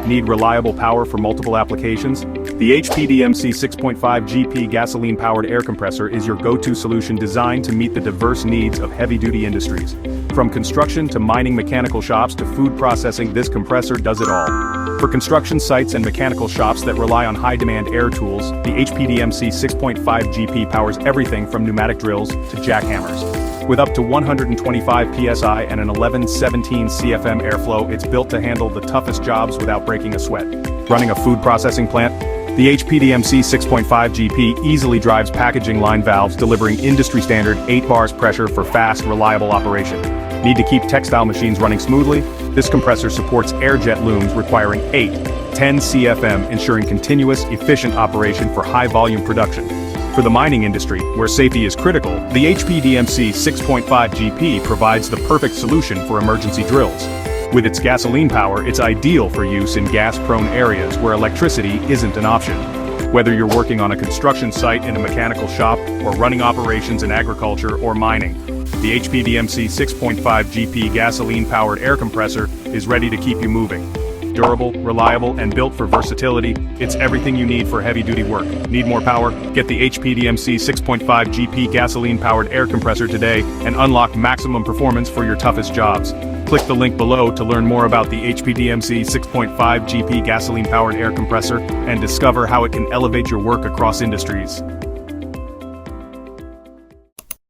Need reliable power for multiple applications? The HPDMC 6.5 GP gasoline-powered air compressor is your go-to solution designed to meet the diverse needs of heavy-duty industries. From construction to mining mechanical shops to food processing, this compressor does it all. For construction sites and mechanical shops that rely on high-demand air tools, the HPDMC 6.5 GP powers everything from pneumatic drills to jackhammers. With up to 125 psi and an 1117 CFM airflow, it's built to handle the toughest jobs without breaking a sweat. Running a food processing plant? The HPDMC 6.5 GP easily drives packaging line valves, delivering industry-standard 8 bars pressure for fast, reliable operation. Need to keep textile machines running smoothly? This compressor supports air-jet looms requiring 10 CFM, ensuring continuous, efficient operation for high-volume production. For the mining industry, where safety is critical, the HPDMC 6.5 GP provides the perfect solution for emergency drills. With its gasoline power, it's ideal for use in gas-prone areas where electricity isn't an option. Whether you're working on a construction site in a mechanical shop or running operations in agriculture or mining, the HPDMC 6.5 GP gasoline-powered air compressor is ready to keep you moving. Durable, reliable, and built for versatility, it's everything you need for heavy-duty work. Need more power? Get the HPDMC 6.5 GP gasoline-powered air compressor today and unlock maximum performance for your toughest jobs. Click the link below to learn more about the HPDMC 6.5 GP gasoline-powered air compressor and discover how it can elevate your work across industries.